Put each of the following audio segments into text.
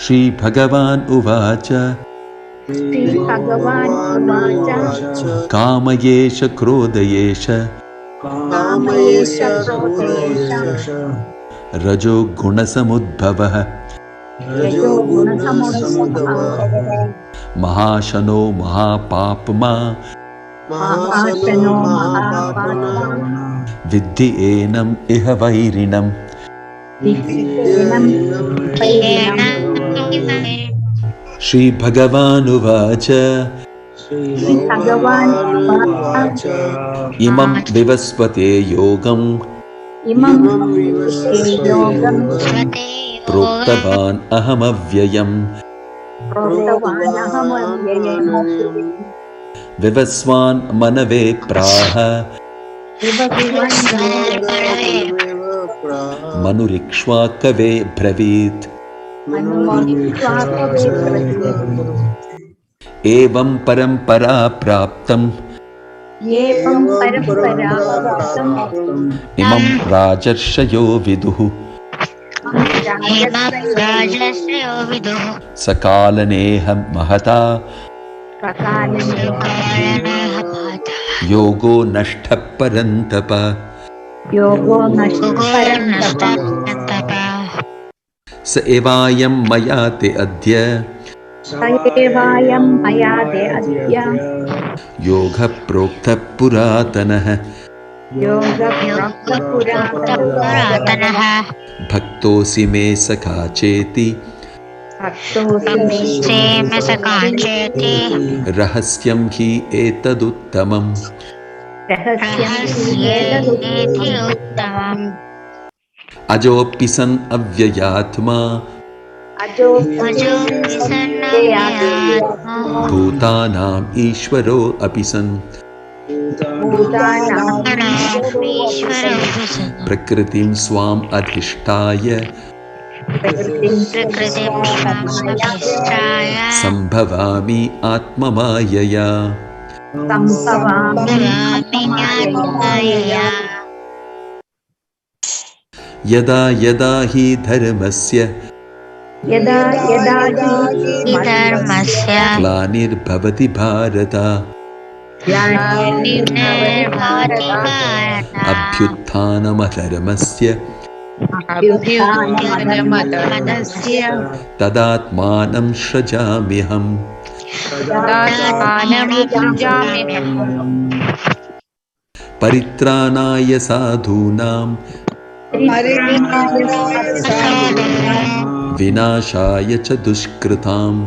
श्री भगवान् उवाच कामयेष क्रोधयेष रजो गुणसमुद्भवः महाशनो महापाप्मा विद्धि एनम् इह वैरिणम्। श्री भगवान् उवाच इमं विवस्वते योगं प्रोक्तवान् अहमव्ययम्। विवस्वान् मनवे प्राह मनुरिक्ष्वाकवे ब्रवीत्। एवं परम्परा प्राप्तम् इमं राजर्षयो विदुः। सकालनेह महता योगो नष्टः परन्तप। स एवायं मया ते अद्य योगः प्रोक्तः पुरातनः। भक्तोऽसि मे सखा चेति रहस्यं हि एतदुत्तमम्। अजोऽपि सन् अव्ययात्मा भूतानाम् ईश्वरो अपि सन् प्रकृतिं स्वाम् अधिष्ठाय सम्भवामि आत्ममायया। यदा यदा हि धर्मस्य ग्लानिर्भवति भारत अभ्युत्थानमधर्मस्य तदात्मानं सृजाम्यहम्। परित्राणाय साधूनां विनाशाय च दुष्कृताम्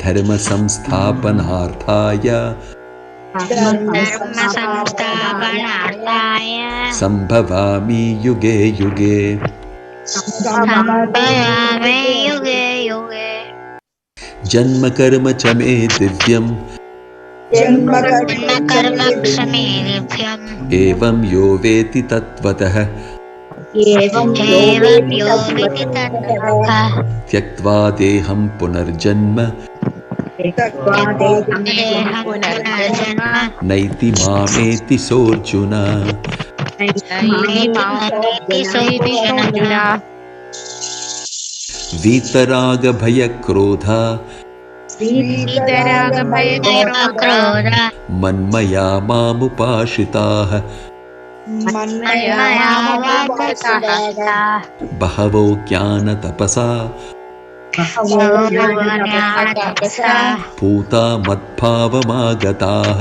धर्म संस्थापनार्थाय संभवामि युगे युगे। जन्म कर्म च मे दिव्यम् एवं यो वेति तत्त्वतः त्यक्त्वा देहं पुनर्जन्म नैति मामेति सोऽर्जुन। वीतरागभयक्रोधा मन्मया मामुपाश्रिताः बहवो ज्ञानतपसा पूता मद्भावमागताः।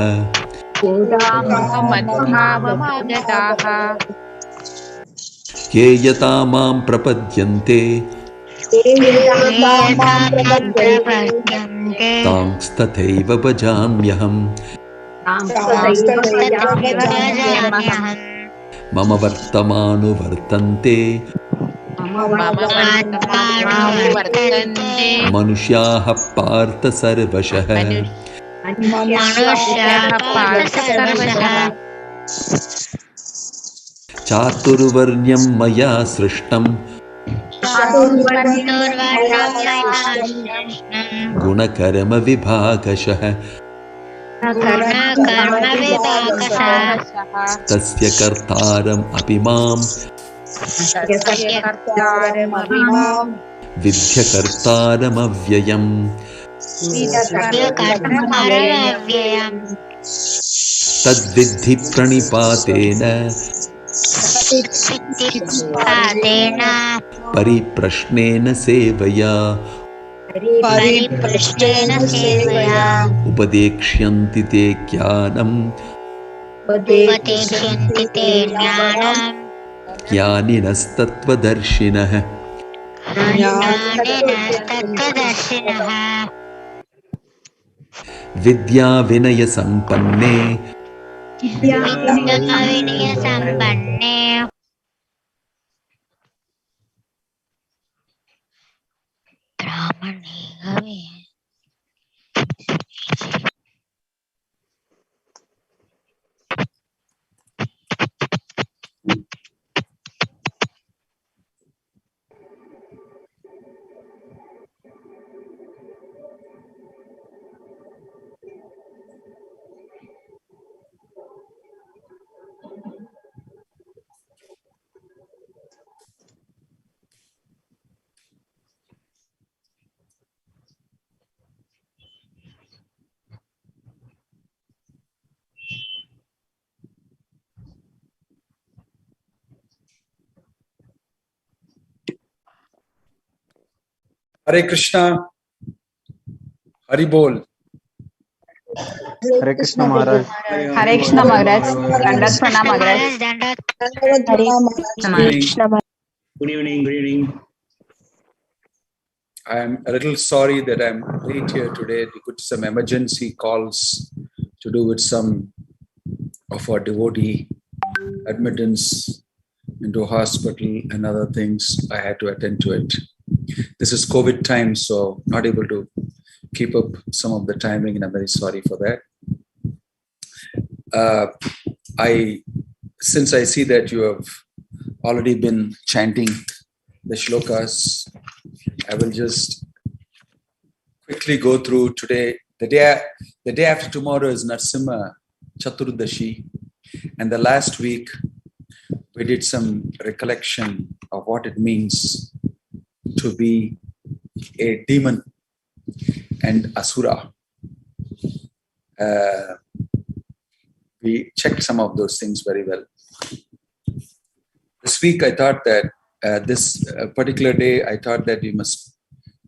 ये यथा मां प्रपद्यन्ते तांस्तथैव भजाम्यहम्। मम वर्तमानुवर्तन्ते मनुष्याः पार्थ सर्वशः। चातुर्वर्ण्यं मया सृष्टम् गुणकर्म विभागशः tasya kartaram apimam vidhya kartaram avyayam. Tadviddhi pranipatena pariprashnena sevaya upadekshanti te jnanam jnaninas-tattvadarshinaः. Vidya vinaya sampanne Hare Krishna, Hari Bol. Hare Krishna Maharaj. Hare Krishna Maharaj. Dandat Pranam Maharaj. Good evening. I am a little sorry that I'm late here today due to some emergency calls to do with some of our devotee admittance into hospital and other things. I had to attend to it. This is COVID time, so not able to keep up some of the timing, and I'm very sorry for that. Since I see that you have already been chanting the shlokas, I will just quickly go through today. The day after tomorrow is Narsimha Chaturdashi, and the last week we did some recollection of what it means to be a demon and asura. We checked some of those things very well. This week I thought that this particular day, I thought that we must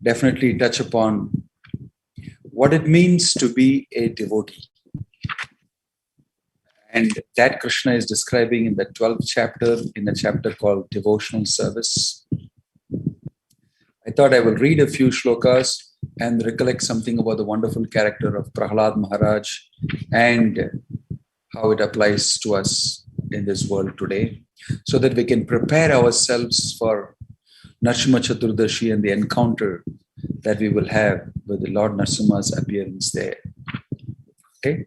definitely touch upon what it means to be a devotee. And that Krishna is describing in the 12th chapter, in a chapter called Devotional Service. I thought I will read a few shlokas and recollect something about the wonderful character of Prahlad Maharaj and how it applies to us in this world today, so that we can prepare ourselves for Narsimha Chaturdashi and the encounter that we will have with the Lord Narsimha's appearance there. Okay?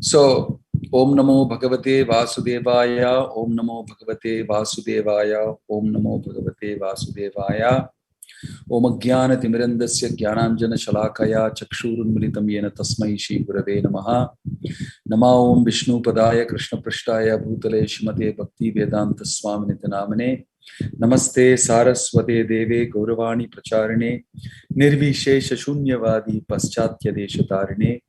So, Om Namo Bhagavate Vasudevaya, Om Namo Bhagavate Vasudevaya, Om Namo Bhagavate Vasudevaya. Om Jnana Timirandasya Jnananjana Shalakaya Chakshurunmilitam Yena Tasmai Shri Gurave Namaha. Nama Om Vishnu Padaya Krishna Prishtaya Bhutale Shrimate Bhakti Vedanta Swaminiti Namane. Namaste Saraswate Deve Gauravani Pracharine Nirvishesha Shunyavadi Paschatya Deshatarine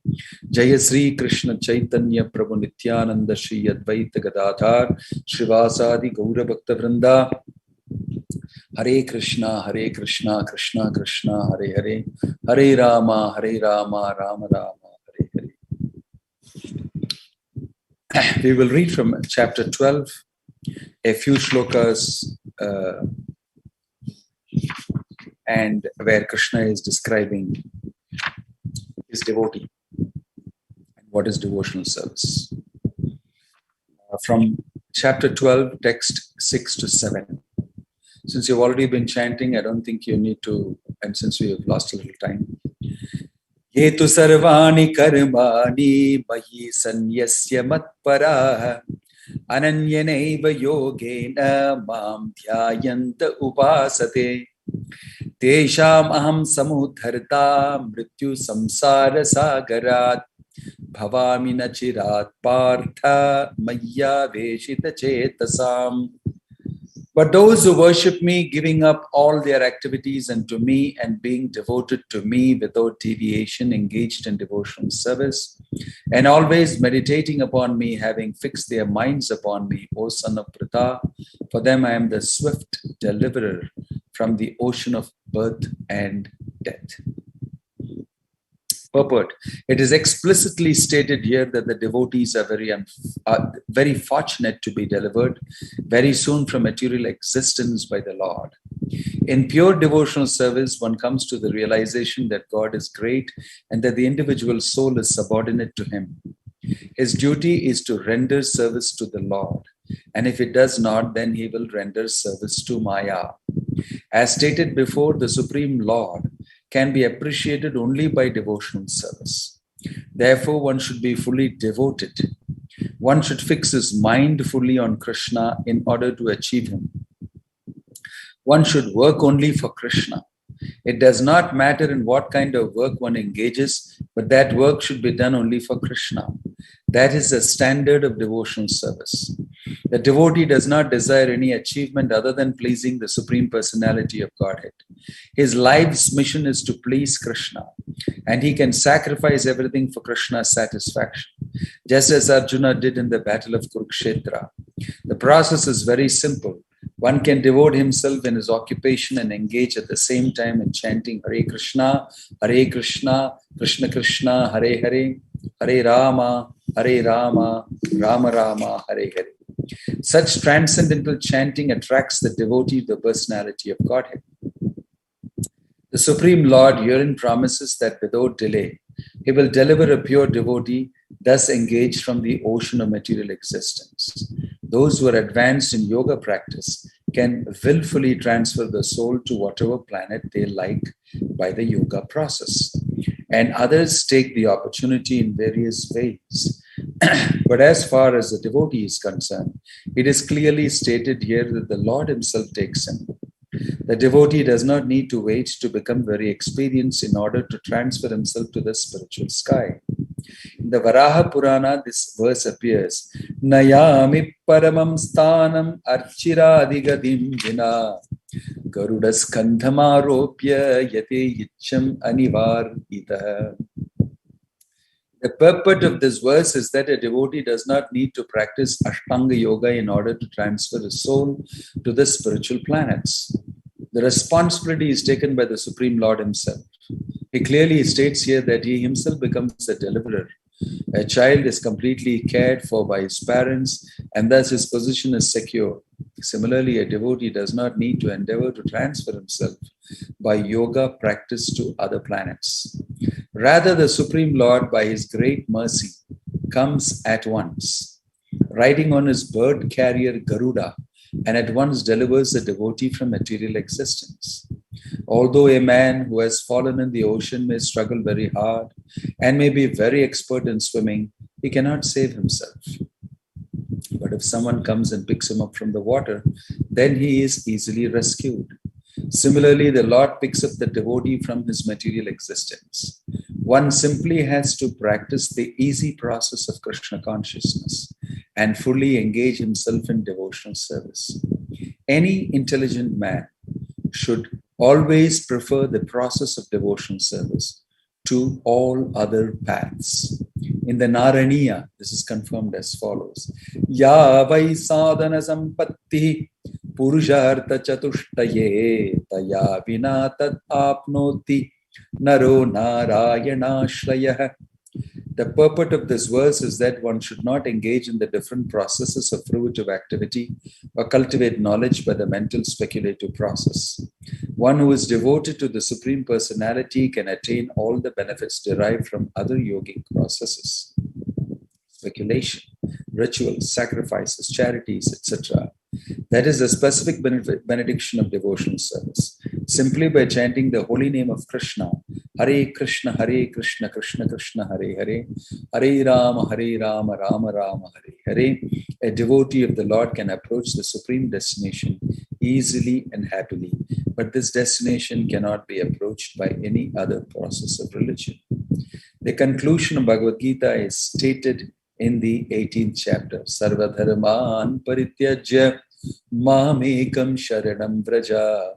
Jaya Sri Krishna Chaitanya Prabhu Nityananda Shri Advaita Gadadhar Shrivasadi Gaura Bhakta Vrinda. Hare Krishna, Krishna Krishna, Hare Hare, Hare Rama, Rama Rama, Hare Hare. We will read from chapter 12, a few shlokas, and where Krishna is describing his devotee and what is devotional service. From chapter 12, text 6 to 7. Since you've already been chanting, I don't think you need to, and since we have lost a little time. Yetu sarvani karmani mahi sanyasya matparaha ananyanaiva yogena mam dhyayanta upasate Tesham aham samudharta mrityu samsara sagarat bhavami nachirat partha maya veshita chetasam. But those who worship me, giving up all their activities unto me and being devoted to me without deviation, engaged in devotional service, and always meditating upon me, having fixed their minds upon me, O son of Pritha, for them I am the swift deliverer from the ocean of birth and death. Purport. It is explicitly stated here that the devotees are very fortunate to be delivered very soon from material existence by the Lord. In pure devotional service, one comes to the realization that God is great and that the individual soul is subordinate to Him. His duty is to render service to the Lord, and if it does not, then he will render service to Maya. As stated before, the Supreme Lord can be appreciated only by devotional service. Therefore, one should be fully devoted. One should fix his mind fully on Krishna in order to achieve him. One should work only for Krishna. It does not matter in what kind of work one engages, but that work should be done only for Krishna. That is the standard of devotional service. The devotee does not desire any achievement other than pleasing the Supreme Personality of Godhead. His life's mission is to please Krishna, and he can sacrifice everything for Krishna's satisfaction, just as Arjuna did in the battle of Kurukshetra. The process is very simple. One can devote himself in his occupation and engage at the same time in chanting Hare Krishna, Krishna Krishna, Hare Hare, Hare Rama, Rama Rama, Hare Hare. Such transcendental chanting attracts the devotee to the personality of Godhead. The Supreme Lord herein promises that without delay, he will deliver a pure devotee, thus engaged from the ocean of material existence. Those who are advanced in yoga practice can willfully transfer the soul to whatever planet they like by the yoga process, and others take the opportunity in various ways. But as far as the devotee is concerned, it is clearly stated here that the Lord himself takes him. The devotee does not need to wait to become very experienced in order to transfer himself to the spiritual sky. In the Varaha Purana, this verse appears, Nayami paramam sthanam archira adigadim vina garudas kandhamaropya yate yicham anivarita. The purport of this verse is that a devotee does not need to practice Ashtanga Yoga in order to transfer his soul to the spiritual planets. The responsibility is taken by the Supreme Lord himself. He clearly states here that he himself becomes the deliverer. A child is completely cared for by his parents, and thus his position is secure. Similarly, a devotee does not need to endeavor to transfer himself by yoga practice to other planets. Rather, the Supreme Lord, by his great mercy, comes at once, riding on his bird carrier Garuda, and at once delivers the devotee from material existence. Although a man who has fallen in the ocean may struggle very hard and may be very expert in swimming, he cannot save himself. But if someone comes and picks him up from the water, then he is easily rescued. Similarly, the Lord picks up the devotee from his material existence. One simply has to practice the easy process of Krishna consciousness and fully engage himself in devotional service. Any intelligent man should always prefer the process of devotional service to all other paths. In the Naraniya, this is confirmed as follows. Ya vai sadhana sampatti purushartha chatushtaye taya vina tat apnoti naro narayana shrayah. The purport of this verse is that one should not engage in the different processes of fruitive activity or cultivate knowledge by the mental speculative process. One who is devoted to the Supreme Personality can attain all the benefits derived from other yogic processes. Speculation, rituals, sacrifices, charities, etc. That is the specific benediction of devotional service. Simply by chanting the holy name of Krishna, Hare Krishna, Krishna Krishna, Hare Hare, Hare Rama, Rama Rama, Hare Hare, a devotee of the Lord can approach the supreme destination easily and happily. But this destination cannot be approached by any other process of religion. The conclusion of Bhagavad Gita is stated in the 18th chapter. Sarva dharman parityajya mamekam sharanam vraja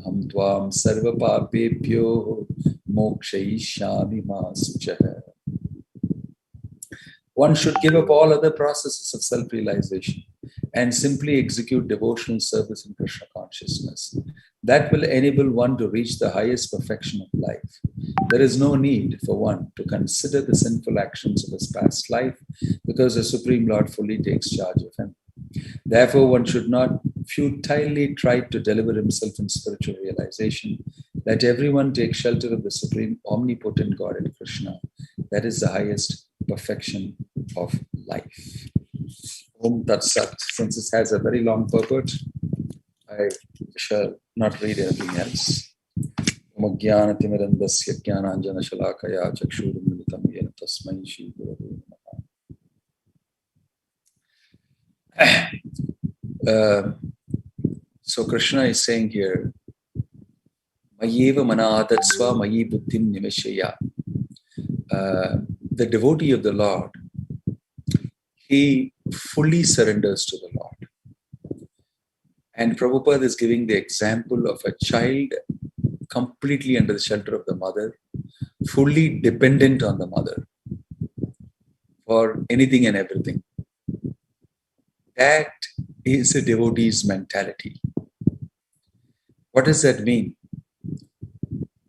ham tvam sarva papebhyo mokshayishyami ma suchah. One should give up all other processes of self-realization and simply execute devotional service in Krishna consciousness. That will enable one to reach the highest perfection of life. There is no need for one to consider the sinful actions of his past life because the Supreme Lord fully takes charge of him. Therefore, one should not futilely try to deliver himself in spiritual realization. Let everyone take shelter of the Supreme Omnipotent God and Krishna. That is the highest perfection of life. Om Tat Sat. Since this has a very long purport, I shall not read anything else. Om Jnana Timirandasya Jnananjana Shalakaya Chakshurum Militam Yena Tasmai Shri Gurave Namaha. So Krishna is saying here, Mayeva Mana Adatsva Mayi Buddhim Nimeshaya. The devotee of the Lord, he fully surrenders to the Lord. And Prabhupada is giving the example of a child completely under the shelter of the mother, fully dependent on the mother for anything and everything. That is a devotee's mentality. What does that mean?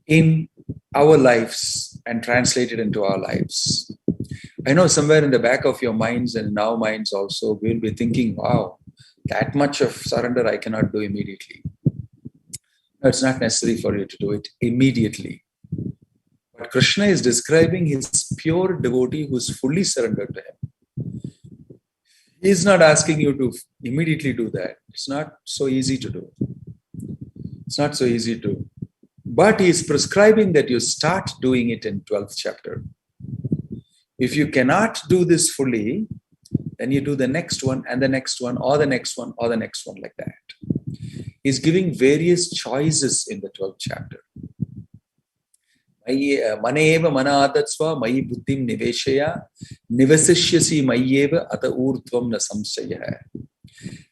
In our lives, and translate it into our lives. I know somewhere in the back of your minds and in our minds also, we'll be thinking, wow, that much of surrender I cannot do immediately. No, it's not necessary for you to do it immediately. But Krishna is describing his pure devotee who's fully surrendered to him. He's not asking you to immediately do that. It's not so easy to do. It's not so easy to. But he is prescribing that you start doing it in 12th chapter. If you cannot do this fully, then you do the next one and the next one or the next one or the next one like that. He's giving various choices in the 12th chapter. Maneva manadatsva mayi buddhim niveshaya nivasishyasi mayeva ata urdhvam na samsaya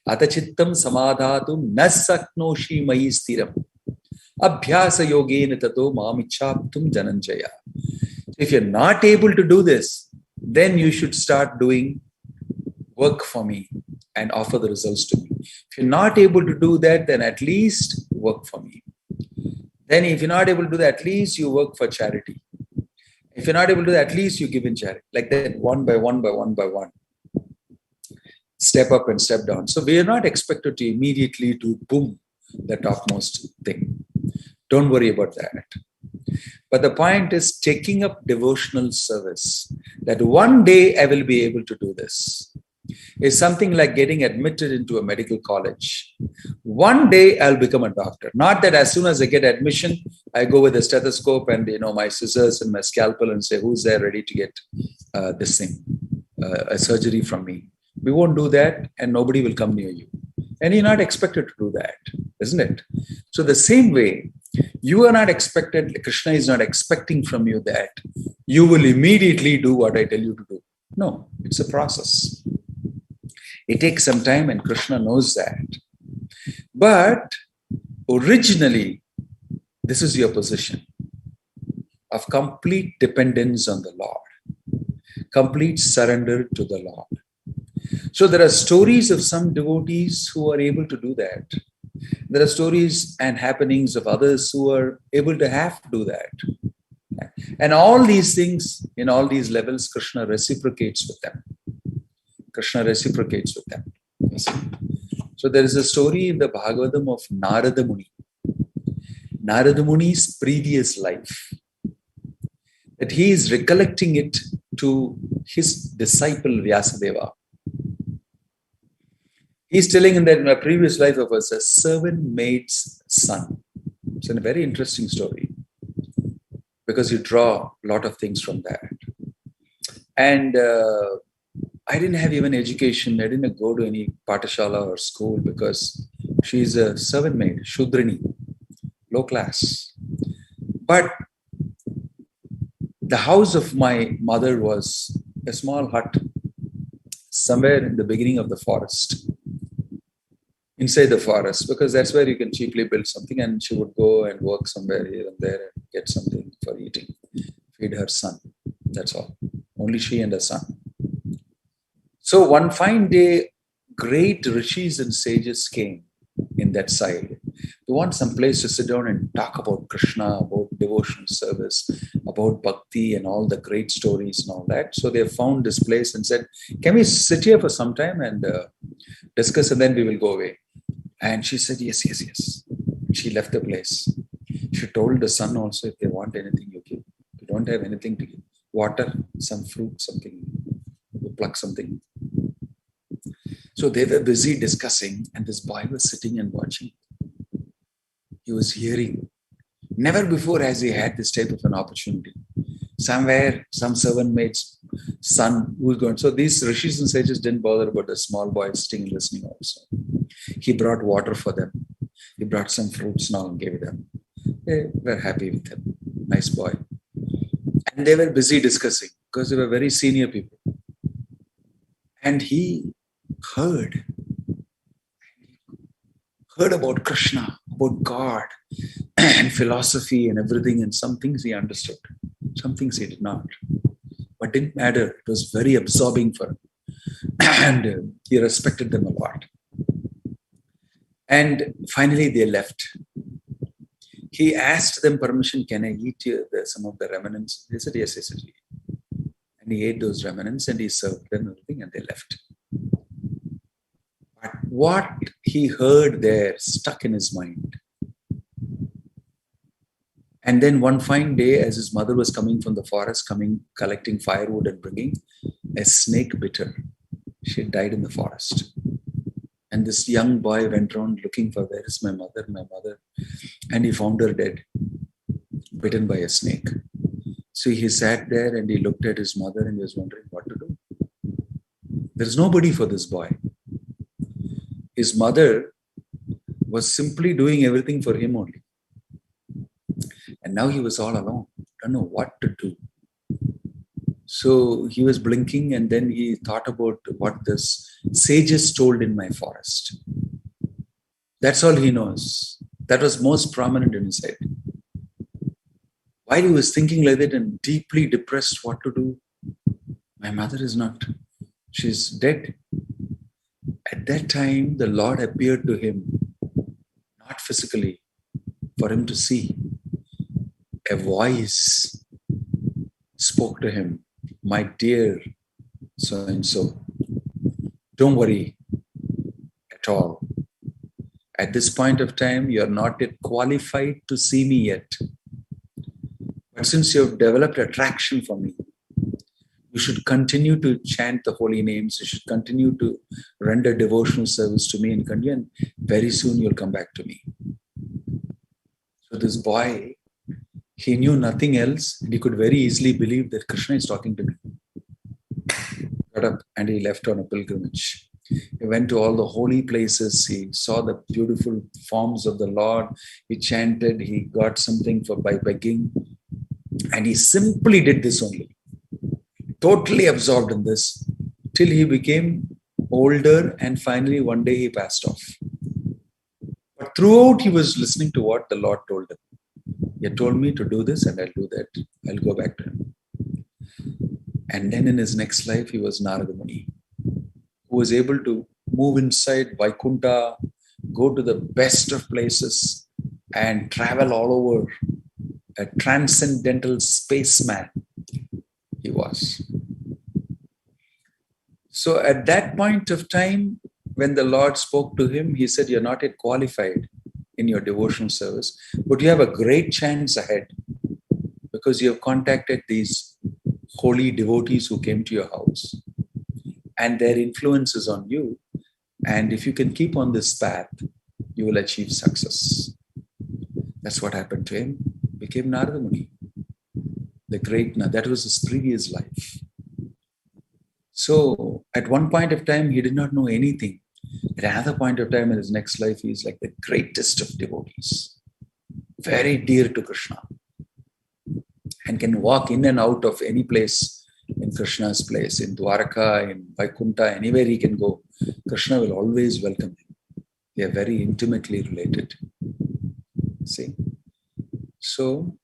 ata chittam samadhatum na saknoshi mayi stiram Abhyasa yogena tato mamichaptum jananjaya. If you're not able to do this, then you should start doing work for me and offer the results to me. If you're not able to do that, then at least work for me. Then if you're not able to do that, at least you work for charity. If you're not able to do that, at least you give in charity. Like that, one by one by one by one. Step up and step down. So we are not expected to immediately do boom, the topmost thing. Don't worry about that. But the point is taking up devotional service, that one day I will be able to do this. It's something like getting admitted into a medical college. One day I'll become a doctor. Not that as soon as I get admission, I go with a stethoscope and my scissors and my scalpel and say, who's there ready to get this thing, a surgery from me. We won't do that and nobody will come near you. And you're not expected to do that, isn't it? So the same way, you are not expected, Krishna is not expecting from you that you will immediately do what I tell you to do. No, it's a process. It takes some time and Krishna knows that. But originally, this is your position of complete dependence on the Lord, complete surrender to the Lord. So there are stories of some devotees who are able to do that. There are stories and happenings of others who are able to have to do that. And all these things, in all these levels, Krishna reciprocates with them. Krishna reciprocates with them. So there is a story in the Bhagavatam of Narada Muni. Narada Muni's previous life, that he is recollecting it to his disciple Vyasadeva. He's telling him that in my previous life I was a servant maid's son. It's a very interesting story because you draw a lot of things from that. And I didn't have even education. I didn't go to any patashala or school because She's a servant maid, Shudrini, low class. But the house of my mother was a small hut somewhere in the beginning of the forest, inside the forest, because that's where you can cheaply build something. And she would go and work somewhere here and there and get something for eating, feed her son. That's all. Only she and her son. So one fine day, great rishis and sages came in that side. They want some place to sit down and talk about Krishna, about devotional service, about bhakti and all the great stories and all that. So they found this place and said, can we sit here for some time and discuss, and then we will go away? And she said, yes, yes, yes. She left the place. She told the son also, if they want anything, you give. You don't have anything to give. Water, some fruit, something. You pluck something. So they were busy discussing, and this boy was sitting and watching. He was hearing. Never before has he had this type of an opportunity. Somewhere, some servant maid's son who was going. So these rishis and sages didn't bother about the small boy sitting and listening also. He brought water for them. He brought some fruits now and gave them. They were happy with him. Nice boy. And they were busy discussing because they were very senior people. And he heard about Krishna, about God and philosophy and everything, and some things he understood, some things he did not. But didn't matter. It was very absorbing for him. And he respected them a lot. And finally they left. He asked them permission, can I eat some of the remnants? They said, yes, yes, yes. And he ate those remnants and he served them everything, and they left. But what he heard there stuck in his mind. And then one fine day, as his mother was coming from the forest, collecting firewood and bringing, a snake bit her. She had died in the forest. And this young boy went around looking for, where is my mother, my mother? And he found her dead, bitten by a snake. So he sat there and he looked at his mother and he was wondering what to do. There's nobody for this boy. His mother was simply doing everything for him only. And now he was all alone. Don't know what to do. So he was blinking, and then he thought about what this sages told in my forest. That's all he knows. That was most prominent in his head. While he was thinking like that and deeply depressed what to do, my mother is not. She's dead. At that time, the Lord appeared to him, not physically, for him to see. A voice spoke to him, my dear so-and-so, don't worry at all. At this point of time, you are not yet qualified to see me yet. But since you have developed attraction for me, you should continue to chant the holy names. You should continue to render devotional service to me and continue. And very soon you'll come back to me. So this boy, he knew nothing else, and he could very easily believe that Krishna is talking to me. Got up and he left on a pilgrimage. He went to all the holy places. He saw the beautiful forms of the Lord. He chanted. He got something by begging. And he simply did this only. Totally absorbed in this till he became older, and finally one day he passed off. But throughout he was listening to what the Lord told him. He had told me to do this and I'll do that. I'll go back to him. And then in his next life, he was Narada Muni, who was able to move inside Vaikuntha, go to the best of places and travel all over. A transcendental spaceman he was. So at that point of time, when the Lord spoke to him, he said, you're not yet qualified in your devotional service, but you have a great chance ahead because you have contacted these holy devotees who came to your house, and their influence is on you. And if you can keep on this path, you will achieve success. That's what happened to him. Became Narada Muni, the great. That was his previous life. So at one point of time, he did not know anything. At another point of time in his next life, he is like the greatest of devotees, very dear to Krishna, and can walk in and out of any place in Krishna's place, in Dwarka, in Vaikuntha, anywhere he can go. Krishna will always welcome him. They are very intimately related. See? So,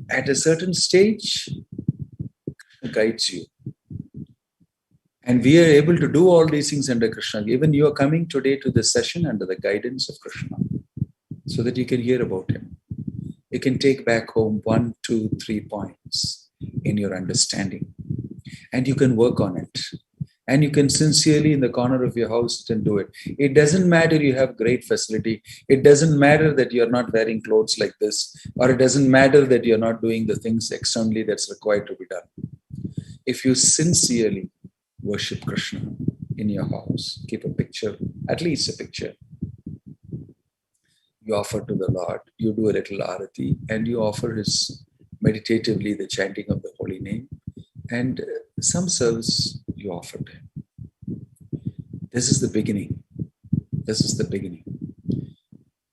at a certain stage, Krishna guides you. And we are able to do all these things under Krishna. Even you are coming today to this session under the guidance of Krishna, so that you can hear about him. You can take back home 1, 2, 3 points in your understanding. And you can work on it. And you can sincerely in the corner of your house sit and do it. It doesn't matter you have great facility. It doesn't matter that you're not wearing clothes like this. Or it doesn't matter that you're not doing the things externally that's required to be done. If you sincerely worship Krishna in your house, keep a picture, at least a picture. You offer to the Lord, you do a little arati, and you offer his meditatively the chanting of the holy name, and some service you offer to him. This is the beginning. This is the beginning.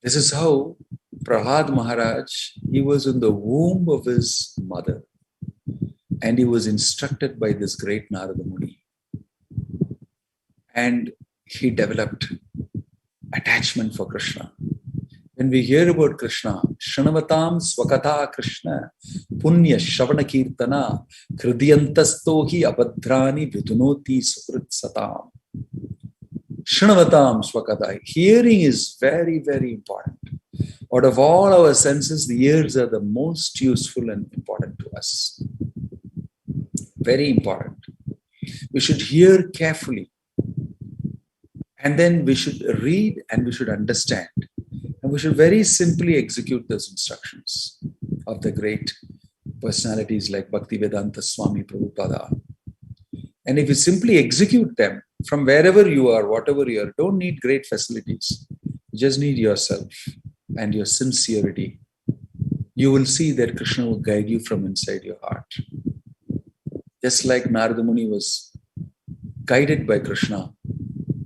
This is how Prahlad Maharaj, he was in the womb of his mother, and he was instructed by this great Narada Muni. And he developed attachment for Krishna. When we hear about Krishna, Shanavatam Swakatha Krishna, Punya Shavana Kirtana, Hridyantastohi Abhadrani Vidunoti Sukrit Satam. Shanavatam Swakatha. Hearing is very, very important. Out of all our senses, the ears are the most useful and important to us. Very important. We should hear carefully. And then we should read and we should understand. And we should very simply execute those instructions of the great personalities like Bhaktivedanta Swami Prabhupada. And if you simply execute them from wherever you are, whatever you are, don't need great facilities. You just need yourself and your sincerity. You will see that Krishna will guide you from inside your heart. Just like Narada Muni was guided by Krishna.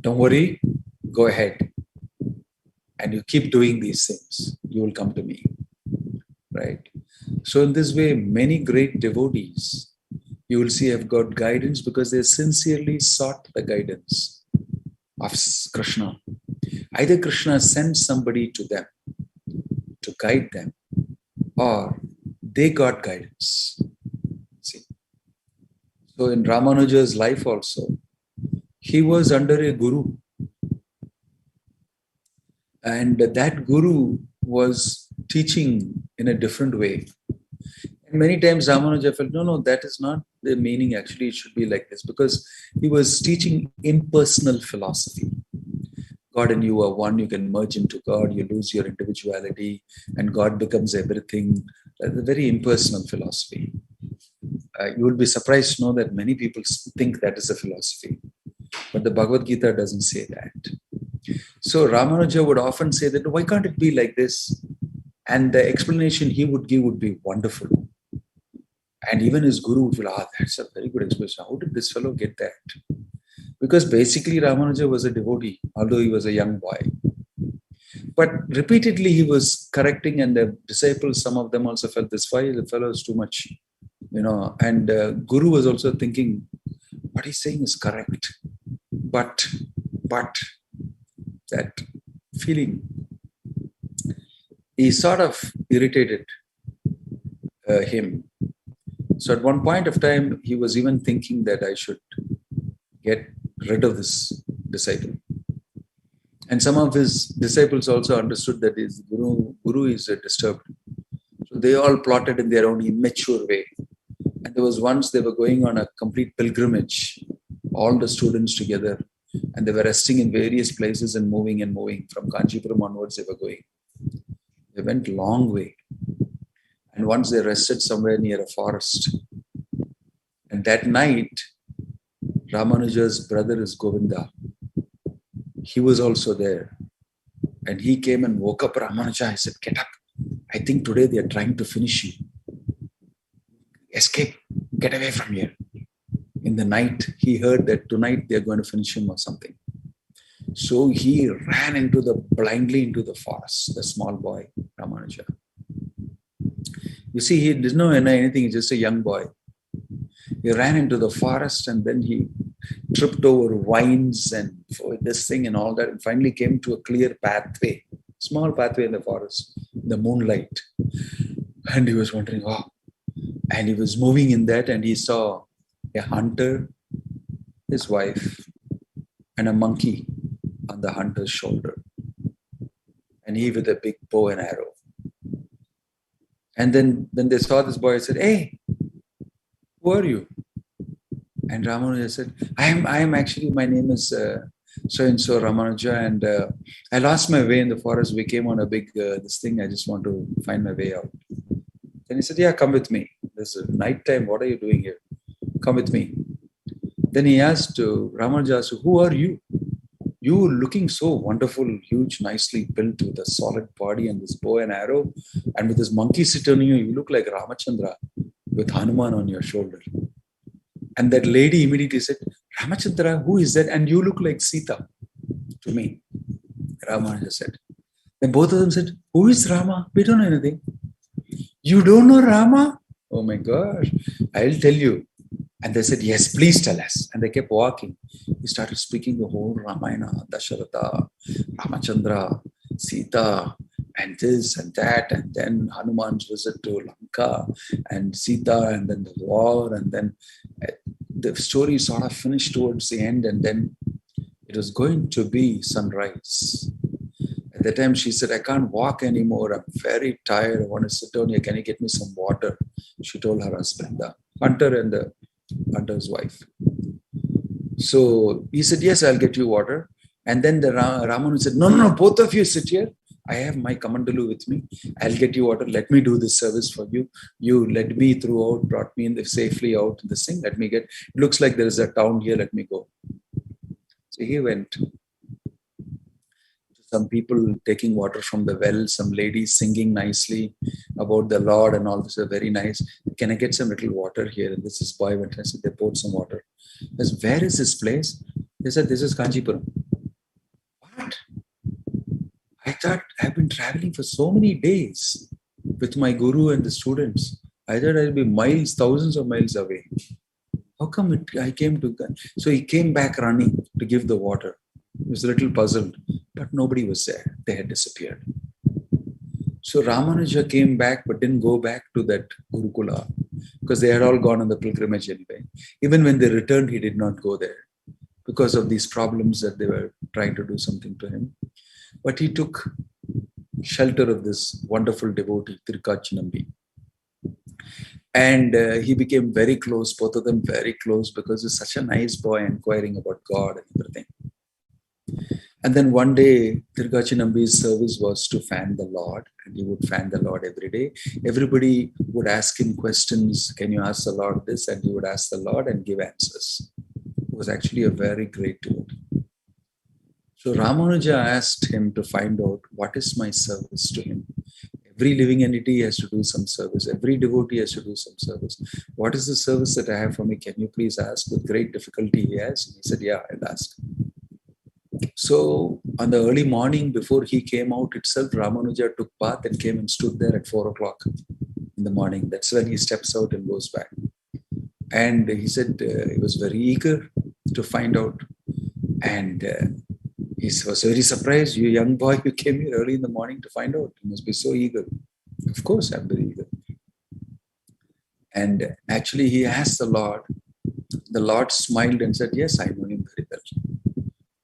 Don't worry, go ahead. And you keep doing these things, you will come to me. Right? So in this way, many great devotees, you will see, have got guidance because they sincerely sought the guidance of Krishna. Either Krishna sends somebody to them to guide them, or they got guidance. See? So in Ramanuja's life also, he was under a guru. And that guru was teaching in a different way. And many times Ramanuja felt, no, that is not the meaning. Actually, it should be like this. Because he was teaching impersonal philosophy. God and you are one. You can merge into God. You lose your individuality. And God becomes everything. That's a very impersonal philosophy. You will be surprised to know that many people think that is a philosophy. But the Bhagavad Gita doesn't say that. So Ramanuja would often say that, why can't it be like this? And the explanation he would give would be wonderful. And even his guru would feel, that's a very good explanation. How did this fellow get that? Because basically Ramanuja was a devotee, although he was a young boy. But repeatedly he was correcting, and the disciples, some of them also felt this, why the fellow is too much, and guru was also thinking, what he's saying is correct. But that feeling, he sort of irritated him. So at one point of time, he was even thinking that I should get rid of this disciple. And some of his disciples also understood that his guru is disturbed. So they all plotted in their own immature way. And there was once they were going on a complete pilgrimage, all the students together. And they were resting in various places and moving. From Kanchipuram onwards, they were going. They went a long way. And once they rested somewhere near a forest. And that night, Ramanuja's brother is Govinda. He was also there. And he came and woke up Ramanuja. I said, get up. I think today they are trying to finish you. Escape. Get away from here. In the night, he heard that tonight they are going to finish him or something. So he ran blindly into the forest, the small boy, Ramanuja. You see, he didn't know anything, he's just a young boy. He ran into the forest and then he tripped over vines and this thing and all that, and finally came to a clear pathway, small pathway in the forest, the moonlight. And he was wondering, wow. And he was moving in that and he saw a hunter, his wife, and a monkey on the hunter's shoulder. And he with a big bow and arrow. And then when they saw this boy, I said, hey, who are you? And Ramanuja said, I am actually, my name is so-and-so Ramanuja, and I lost my way in the forest. We came on a big, this thing, I just want to find my way out. Then he said, yeah, come with me. This is night time, what are you doing here? Come with me. Then he asked Ramanuja, who are you? You looking so wonderful, huge, nicely built with a solid body and this bow and arrow, and with this monkey sitting on you, you look like Ramachandra with Hanuman on your shoulder. And that lady immediately said, Ramachandra, who is that? And you look like Sita to me. Ramanuja said. Then both of them said, who is Rama? We don't know anything. You don't know Rama? Oh my gosh, I'll tell you. And they said, yes, please tell us. And they kept walking. He started speaking the whole Ramayana, Dasharatha, Ramachandra, Sita, and this and that, and then Hanuman's visit to Lanka, and Sita, and then the war, and then the story sort of finished towards the end, and then it was going to be sunrise. At the time, she said, I can't walk anymore. I'm very tired. I want to sit down here. Can you get me some water? She told her husband, the hunter and the hunter's wife. So he said, yes, I'll get you water. And then the Ramanu said, no, both of you sit here. I have my Kamandalu with me. I'll get you water. Let me do this service for you. You led me throughout, brought me safely out in this thing. Let me get, it looks like there is a town here. Let me go. So he went. Some people taking water from the well, some ladies singing nicely about the Lord and all this are very nice. Can I get some little water here? And this is boy went and said, they poured some water. I said, where is this place? They said, this is Kanchipuram. What? I thought I've been traveling for so many days with my guru and the students. I thought I'd be miles, thousands of miles away. How come I came to... So he came back running to give the water. He was a little puzzled, but nobody was there. They had disappeared. So Ramanuja came back, but didn't go back to that Gurukula because they had all gone on the pilgrimage anyway. Even when they returned, he did not go there because of these problems that they were trying to do something to him. But he took shelter of this wonderful devotee, Tirukachinambi. And he became very close, both of them very close, because he's such a nice boy inquiring about God and everything. And then one day, Tirukachinambi's service was to fan the Lord, and he would fan the Lord every day. Everybody would ask him questions, can you ask the Lord this? And he would ask the Lord and give answers. He was actually a very great devotee. So Ramanuja asked him to find out what is my service to him. Every living entity has to do some service. Every devotee has to do some service. What is the service that I have for me? Can you please ask? With great difficulty he asked. He said, yeah, I'll ask. So on the early morning before he came out itself, Ramanuja took bath and came and stood there at 4 o'clock in the morning. That's when he steps out and goes back. And he said he was very eager to find out. And he was very surprised. You young boy, you came here early in the morning to find out. You must be so eager. Of course, I'm very eager. And actually he asked the Lord. The Lord smiled and said, yes, I know him very well.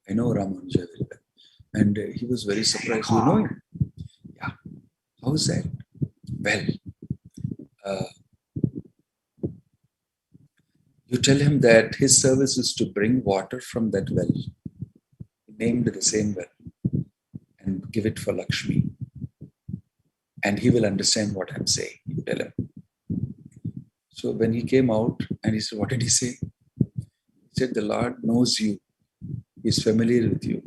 I know Ramanuja very well. And he was very surprised. You know him? Yeah. How is that? Well, you tell him that his service is to bring water from that well. He named the same well and give it for Lakshmi. And he will understand what I'm saying. You tell him. So when he came out and he said, what did he say? He said, the Lord knows you. He's familiar with you.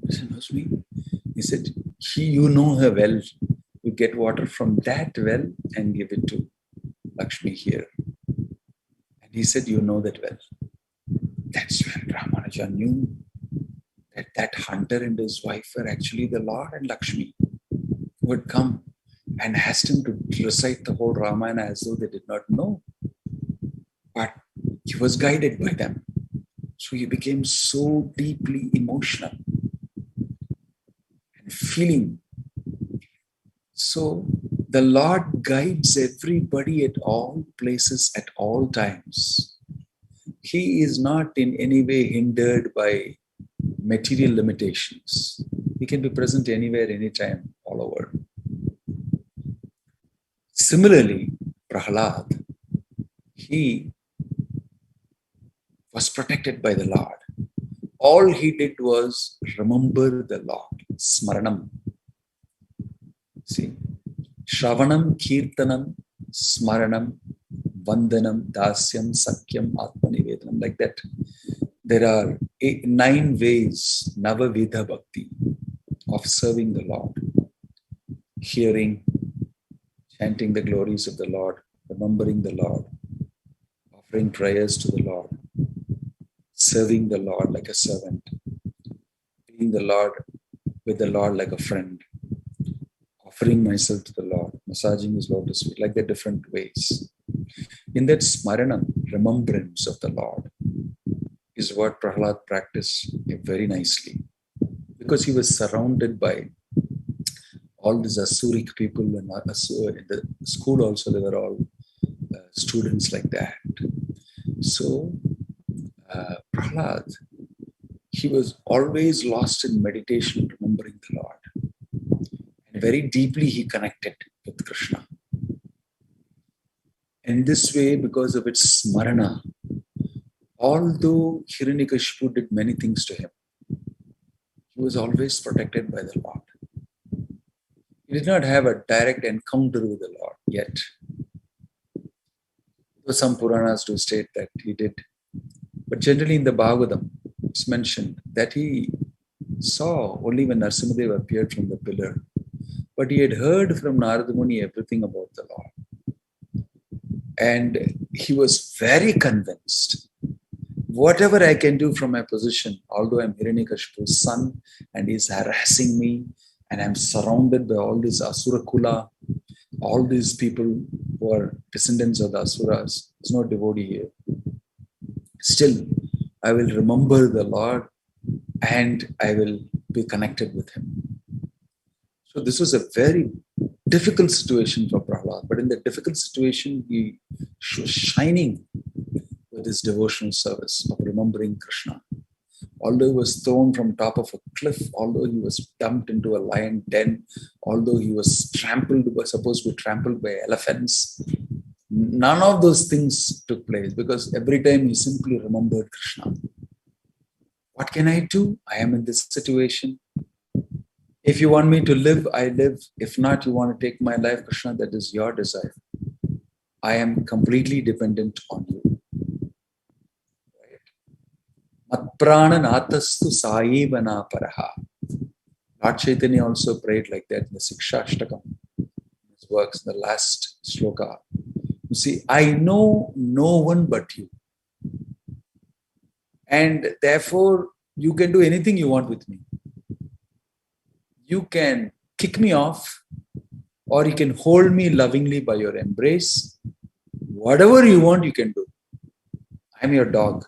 I said, knows me? He said, you know her well. You get water from that well and give it to Lakshmi here. And he said, you know that well. That's when Ramanuja knew that hunter and his wife were actually the Lord and Lakshmi, who had come and asked him to recite the whole Ramayana as though they did not know. But he was guided by them. So he became so deeply emotional and feeling. So the Lord guides everybody at all places, at all times. He is not in any way hindered by material limitations. He can be present anywhere, anytime, all over. Similarly, Prahlad, he was protected by the Lord. All he did was remember the Lord, Smaranam. See, Shravanam, Kirtanam, Smaranam, Vandanam, Dasyam, Sakyam, Atmanivedanam, like that. There are 9 ways, Navavidha Bhakti, of serving the Lord. Hearing, chanting the glories of the Lord, remembering the Lord, offering prayers to the Lord, serving the Lord like a servant, being the Lord with the Lord like a friend, offering myself to the Lord, massaging his lotus feet, like the different ways. In that smaranam, remembrance of the Lord, is what Prahlad practiced very nicely, because he was surrounded by all these Asuric people, and in the school also they were all students like that. So Prahlad, he was always lost in meditation, remembering the Lord. And very deeply he connected with Krishna. In this way, because of its smarana, although Hiranyakashipu did many things to him, he was always protected by the Lord. He did not have a direct encounter with the Lord yet. Though some Puranas do state that he did. But generally in the Bhagavatam, it's mentioned that he saw only when Narasimhadeva appeared from the pillar. But he had heard from Narada Muni everything about the Lord. And he was very convinced, whatever I can do from my position, although I'm Hiranyakashipu's son and he's harassing me, and I'm surrounded by all this Asura Kula, all these people who are descendants of the Asuras, there's no devotee here. Still, I will remember the Lord and I will be connected with him. So this was a very difficult situation for Prahlad, but in that difficult situation, he was shining with his devotional service of remembering Krishna. Although he was thrown from top of a cliff, although he was dumped into a lion den, although he was supposed to be trampled by elephants, none of those things took place, because every time he simply remembered Krishna. What can I do? I am in this situation. If you want me to live, I live. If not, you want to take my life, Krishna, that is your desire. I am completely dependent on you. Matprana natastu saivana paraha. Lord Chaitanya also prayed like that in the Siksha Ashtakam. His works, in the last shloka. You see, I know no one but you. And therefore, you can do anything you want with me. You can kick me off, or you can hold me lovingly by your embrace. Whatever you want, you can do. I'm your dog.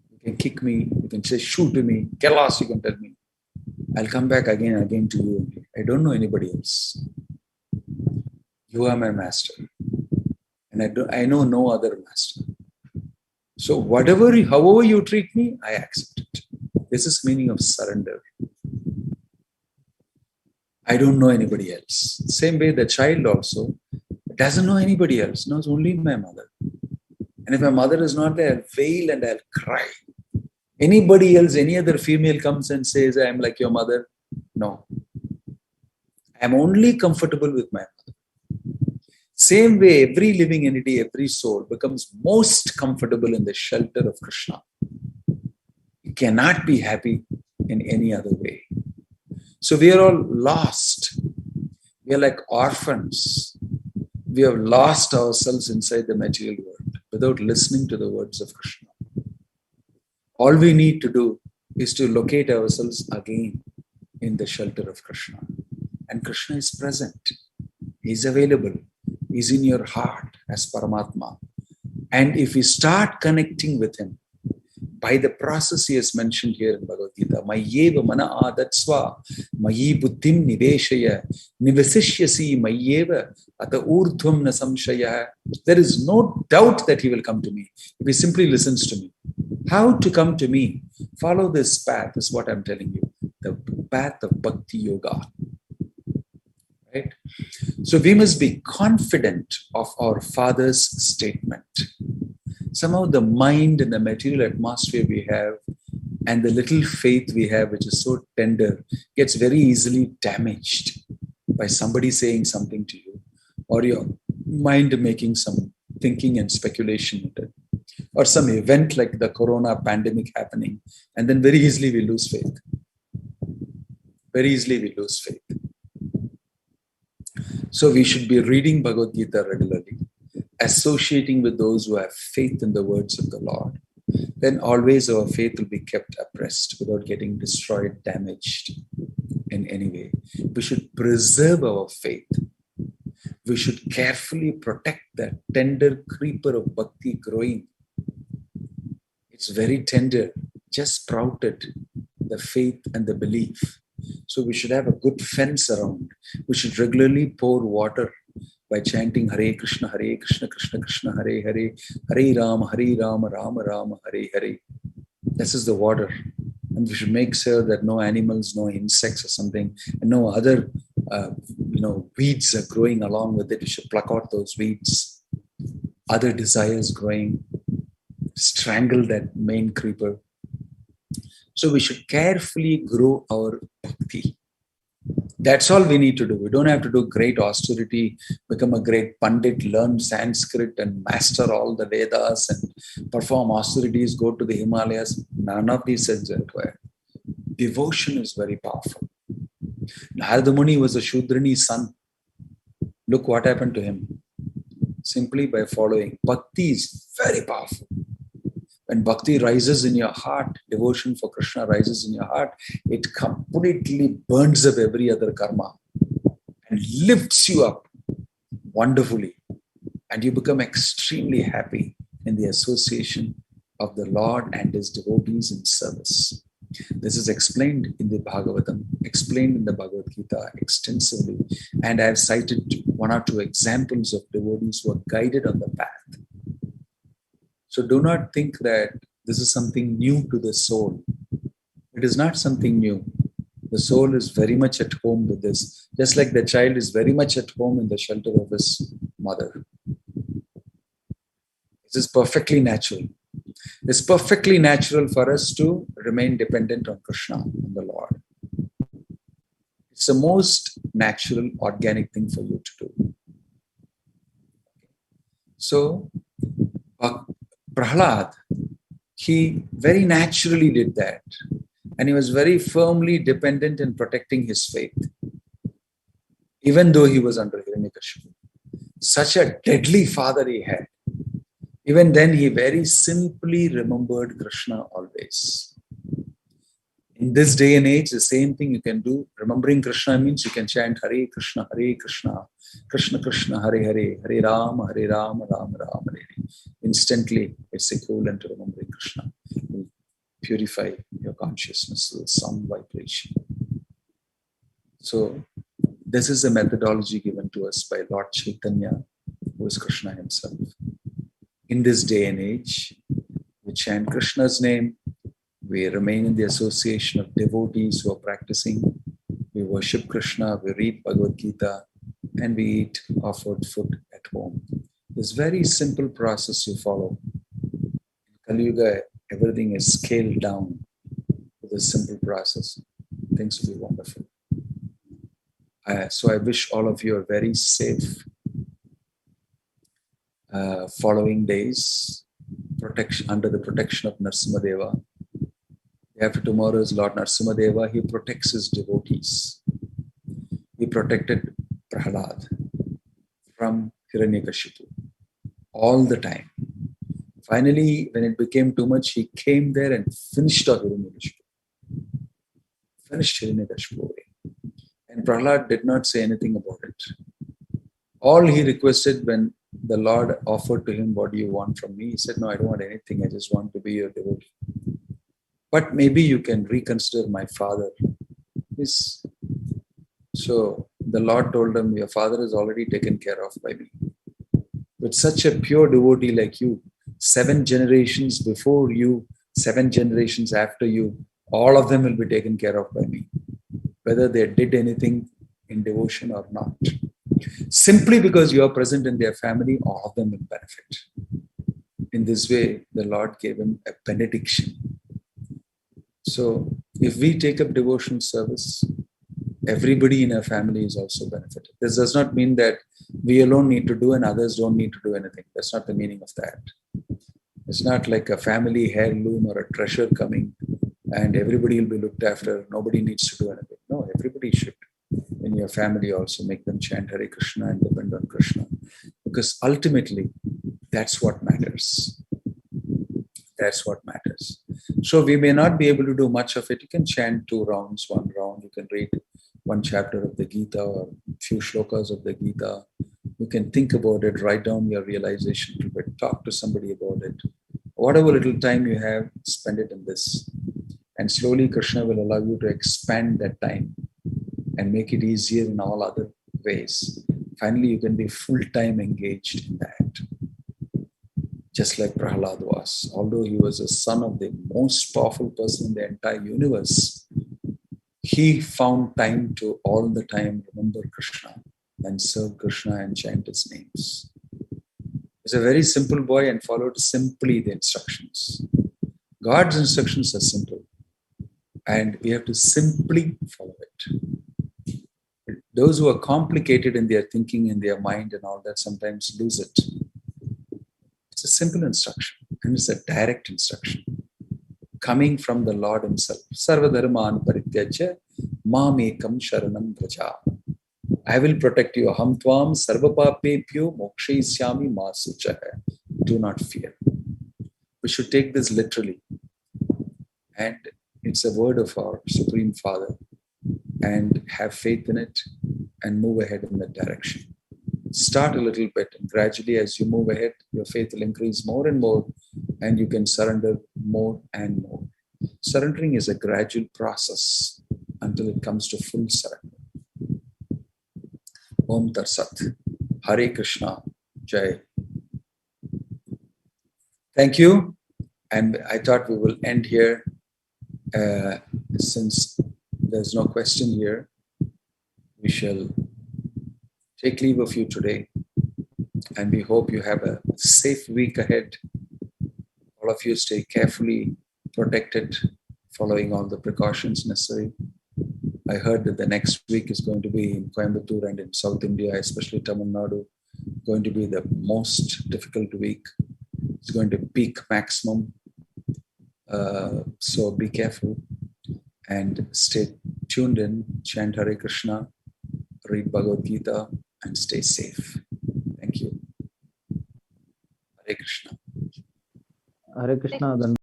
You can kick me, you can say shoot to me, get lost, you can tell me. I'll come back again and again to you. I don't know anybody else. You are my master. And I know no other master. So however you treat me, I accept it. This is meaning of surrender. I don't know anybody else. Same way the child also doesn't know anybody else, knows only my mother. And if my mother is not there, I'll wail and I'll cry. Anybody else, any other female comes and says, I'm like your mother. No. I'm only comfortable with my mother. Same way, every living entity, every soul becomes most comfortable in the shelter of Krishna. You cannot be happy in any other way. So we are all lost. We are like orphans. We have lost ourselves inside the material world without listening to the words of Krishna. All we need to do is to locate ourselves again in the shelter of Krishna. And Krishna is present. He's available. He's in your heart as Paramatma. And if we start connecting with him by the process he has mentioned here in Bhagavad Gita, Mayyeva mana adatsva, Mayi buddhim niveshaya, nivasishyasi Mayyeva ata urdhvam na samshaya. There is no doubt that he will come to me if he simply listens to me. How to come to me? Follow this path is what I'm telling you. The path of Bhakti Yoga. Right? So we must be confident of our Father's statement. Somehow the mind and the material atmosphere we have and the little faith we have, which is so tender, gets very easily damaged by somebody saying something to you, or your mind making some thinking and speculation with it, or some event like the corona pandemic happening, and then very easily we lose faith. Very easily we lose faith. So we should be reading Bhagavad Gita regularly, associating with those who have faith in the words of the Lord. Then always our faith will be kept oppressed without getting destroyed, damaged in any way. We should preserve our faith. We should carefully protect that tender creeper of bhakti growing. It's very tender, just sprouted, the faith and the belief. So we should have a good fence around. We should regularly pour water by chanting Hare Krishna, Krishna Krishna, Hare Hare, Hare Rama, Rama Rama, Hare Hare. This is the water. And we should make sure that no animals, no insects or something, and no other weeds are growing along with it. We should pluck out those weeds. Other desires growing, strangle that main creeper. So we should carefully grow our bhakti. That's all we need to do. We don't have to do great austerity, become a great Pandit, learn Sanskrit and master all the Vedas and perform austerities, go to the Himalayas. None of these things are required. Devotion is very powerful. Narada Muni was a Shudrani's son. Look what happened to him. Simply by following. Bhakti is very powerful. When bhakti rises in your heart, devotion for Krishna rises in your heart, it completely burns up every other karma and lifts you up wonderfully. And you become extremely happy in the association of the Lord and his devotees in service. This is explained in the Bhagavatam, explained in the Bhagavad Gita extensively. And I have cited one or two examples of devotees who are guided on the path. So do not think that this is something new to the soul. It is not something new. The soul is very much at home with this, just like the child is very much at home in the shelter of his mother. This is perfectly natural. It's perfectly natural for us to remain dependent on Krishna, on the Lord. It's the most natural, organic thing for you to do. So, Prahlad, he very naturally did that. And he was very firmly dependent in protecting his faith, even though he was under Hiranyakashipu. Such a deadly father he had. Even then, he very simply remembered Krishna always. In this day and age, the same thing you can do. Remembering Krishna means you can chant Hare Krishna, Krishna Krishna, Hare Hare, Hare Rama, Rama Rama, Hare. Instantly, it's equivalent to remembering Krishna. You purify your consciousness with some vibration. So, this is a methodology given to us by Lord Chaitanya, who is Krishna himself. In this day and age, we chant Krishna's name, we remain in the association of devotees who are practicing, we worship Krishna, we read Bhagavad Gita, and we eat offered food at home. This very simple process you follow. In Kali Yuga, everything is scaled down to this simple process. Things will be wonderful. So I wish all of you a very safe following days, under the protection of Narasimhadeva. After tomorrow is Lord Narasimhadeva. He protects his devotees. He protected Prahlad from Hiranyakashipu all the time. Finally, when it became too much, he came there and finished off Hiranyakashipu. Vanished Hiranyakashipu away. And Prahlad did not say anything about it. All he requested when the Lord offered to him, what do you want from me? He said, no, I don't want anything. I just want to be your devotee. But maybe you can reconsider my father. So the Lord told him, your father is already taken care of by me. With such a pure devotee like you, 7 generations before you, 7 generations after you, all of them will be taken care of by me, whether they did anything in devotion or not. Simply because you are present in their family, all of them will benefit. In this way, the Lord gave him a benediction. So if we take up devotional service, everybody in our family is also benefited. This does not mean that we alone need to do and others don't need to do anything. That's not the meaning of that. It's not like a family heirloom or a treasure coming and everybody will be looked after. Nobody needs to do anything. No, everybody should. In your family also make them chant Hare Krishna and depend on Krishna. Because ultimately, that's what matters. That's what matters. So we may not be able to do much of it. You can chant 2 rounds, 1 round. You can read 1 chapter of the Gita or a few shlokas of the Gita. You can think about it, write down your realization a little bit, talk to somebody about it. Whatever little time you have, spend it in this. And slowly Krishna will allow you to expand that time and make it easier in all other ways. Finally, you can be full-time engaged in that. Just like Prahlad was. Although he was a son of the most powerful person in the entire universe, he found time to all the time remember Krishna and serve Krishna and chant his names. He's a very simple boy and followed simply the instructions. God's instructions are simple and we have to simply follow it. Those who are complicated in their thinking, in their mind and all that sometimes lose it. It's a simple instruction and it's a direct instruction coming from the Lord himself. Sarva dharman parityaja mamekam sharanam vraja. I will protect you. Aham tvam sarva papepyo mokshayisyami ma suchaha. Do not fear. We should take this literally. And it's a word of our Supreme Father. And have faith in it and move ahead in that direction. Start a little bit and gradually as you move ahead, your faith will increase more and more and you can surrender more and more. Surrendering is a gradual process until it comes to full surrender. Om Tat Sat. Hare Krishna. Jai. Thank you. And I thought we will end here since there's no question here. We shall take leave of you today. And we hope you have a safe week ahead. All of you stay carefully protected, following all the precautions necessary. I heard that the next week is going to be in Coimbatore and in South India, especially Tamil Nadu, going to be the most difficult week. It's going to peak maximum. So be careful and stay tuned in, chant Hare Krishna, read Bhagavad Gita, and stay safe. Thank you. Hare Krishna. Hare Krishna.